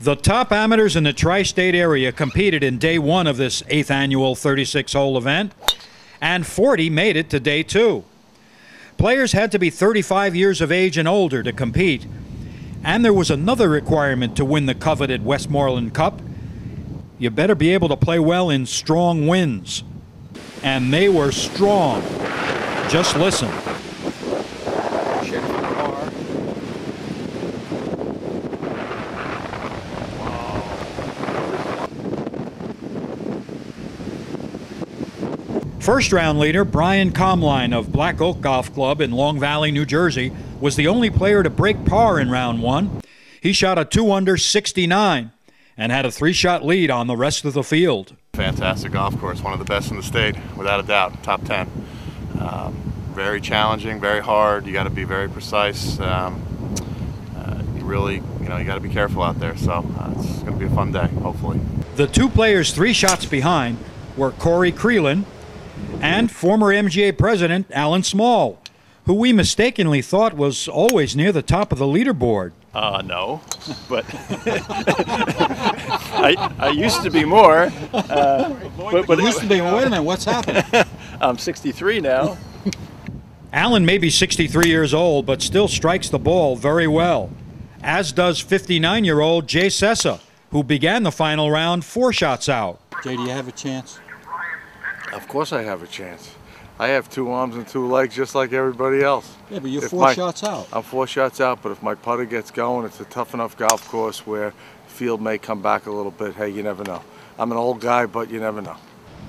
The top amateurs in the tri-state area competed in day one of this 8th annual 36-hole event, and 40 made it to day two. Players had to be 35 years of age and older to compete, and there was another requirement to win the coveted Westmoreland Cup. You better be able to play well in strong winds. And they were strong. Just listen. First round leader Brian Komline of Black Oak Golf Club in Long Valley, New Jersey, was the only player to break par in round one. He shot a 2-under 69 and had a 3-shot lead on the rest of the field. Fantastic golf course, one of the best in the state, without a doubt, top 10. Very challenging, very hard. You got to be very precise. You really, you got to be careful out there. So it's going to be a fun day, hopefully. The two players 3 shots behind were Corey Creelan and former MGA president Alan Small, who we mistakenly thought was always near the top of the leaderboard. No, but I used to be more. But used to be. Wait a minute, what's happened? I'm 63 now. Alan may be 63 years old, but still strikes the ball very well, as does 59-year-old Jay Sessa, who began the final round 4 shots out. Jay, do you have a chance? Of course I have a chance. I have 2 arms and 2 legs just like everybody else. Yeah, but you're 4 shots out. I'm 4 shots out, but if my putter gets going, it's a tough enough golf course where the field may come back a little bit. Hey, you never know. I'm an old guy, but you never know.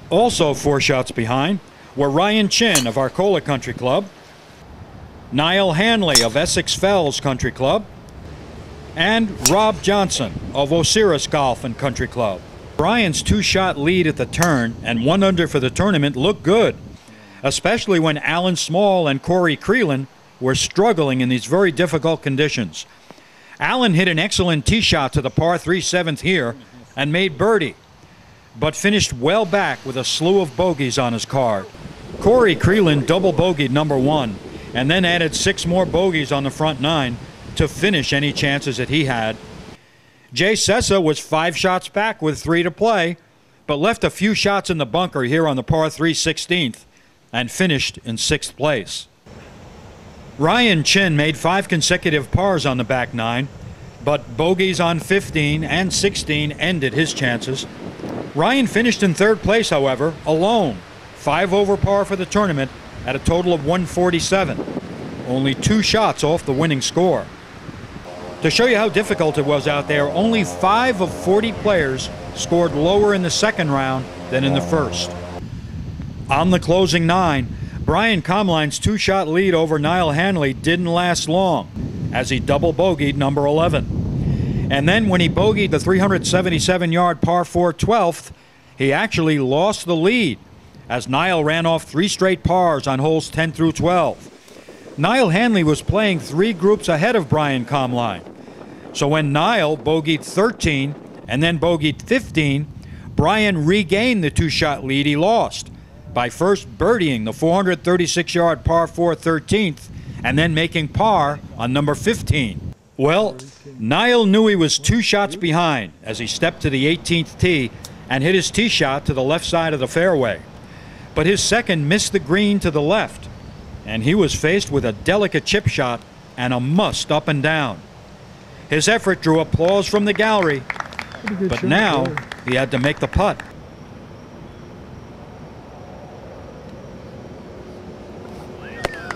Also 4 shots behind were Ryan Chin of Arcola Country Club, Niall Handley of Essex Fells Country Club, and Rob Johnson of Osiris Golf and Country Club. Brian's 2-shot lead at the turn and 1 under for the tournament looked good, especially when Alan Small and Corey Creelan were struggling in these very difficult conditions. Alan hit an excellent tee shot to the par 3 7th here and made birdie, but finished well back with a slew of bogeys on his card. Corey Creelan double bogeyed number 1 and then added 6 more bogeys on the front 9 to finish any chances that he had. Jay Sessa was 5 shots back with 3 to play, but left a few shots in the bunker here on the par 3 16th and finished in 6th place. Ryan Chin made 5 consecutive pars on the back 9, but bogeys on 15 and 16 ended his chances. Ryan finished in 3rd place, however, alone, 5 over par for the tournament at a total of 147, only 2 shots off the winning score. To show you how difficult it was out there, only 5 of 40 players scored lower in the 2nd round than in the 1st. On the closing 9, Brian Komline's 2-shot lead over Niall Handley didn't last long, as he double bogeyed number 11. And then when he bogeyed the 377-yard par 4 12th, he actually lost the lead, as Niall ran off 3 straight pars on holes 10 through 12. Niall Handley was playing 3 groups ahead of Brian Komline. So when Niall bogeyed 13 and then bogeyed 15, Brian regained the 2-shot lead he lost by first birdieing the 436-yard par 4 13th and then making par on number 15. Well, Niall knew he was 2 shots behind as he stepped to the 18th tee and hit his tee shot to the left side of the fairway. But his second missed the green to the left, and he was faced with a delicate chip shot and a must up and down. His effort drew applause from the gallery, but now he had to make the putt.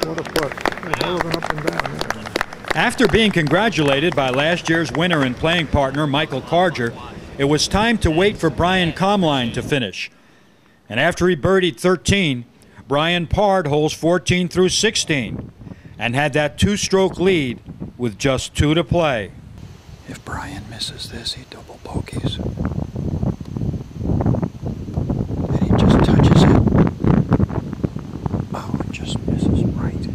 What a putt. A hell of an up and down. After being congratulated by last year's winner and playing partner Michael Carger, it was time to wait for Brian Komline to finish. And after he birdied 13, Brian parred holes 14 through 16 and had that 2-stroke lead with just 2 to play. If Brian misses this, he double bogeys. And he just touches it. Oh, it just misses right.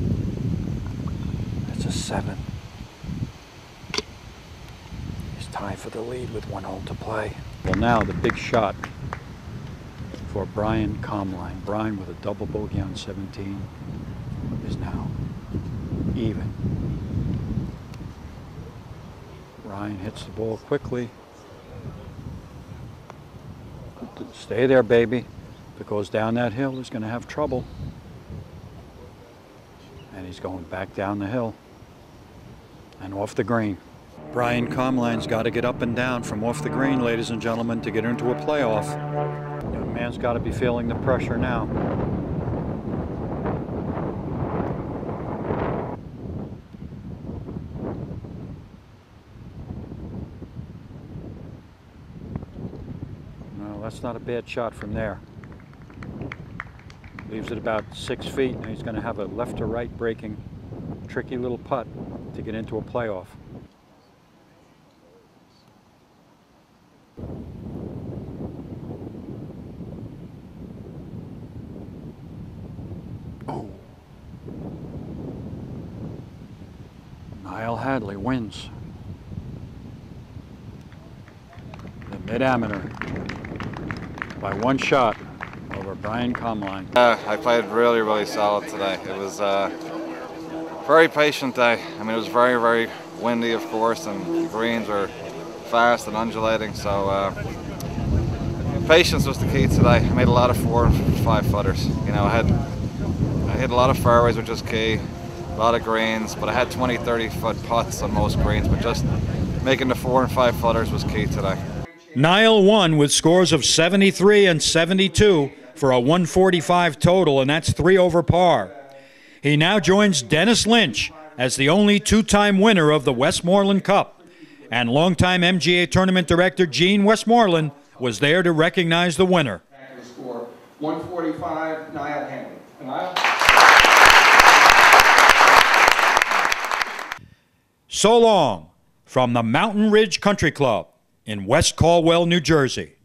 That's a 7. He's tied for the lead with 1 hole to play. Well, now the big shot for Brian Komline. Brian with a double bogey on 17 is now even. Ryan hits the ball quickly, Stay there, baby. If it goes down that hill, he's going to have trouble. And he's going back down the hill and off the green. Brian Komline's got to get up and down from off the green, ladies and gentlemen, to get into a playoff. Young man's got to be feeling the pressure now. No, that's not a bad shot from there. Leaves it about 6 feet, and he's going to have a left to right breaking, tricky little putt to get into a playoff. Oh. Niall Handley wins the mid-amateur by 1 shot over Brian Komline. I played really, really solid today. It was a very patient day. I mean, it was very, very windy, of course, and the greens were fast and undulating, so patience was the key today. I made a lot of 4 and 5 footers. You know, I hit a lot of fairways, which is key, a lot of greens, but I had 20, 30 foot putts on most greens, but just making the 4 and 5 footers was key today. Niall won with scores of 73 and 72 for a 145 total, and that's 3 over par. He now joins Dennis Lynch as the only 2-time winner of the Westmoreland Cup, and longtime MGA tournament director Gene Westmoreland was there to recognize the winner. Score 145, Niall Handley. Niall? So long from the Mountain Ridge Country Club in West Caldwell, New Jersey.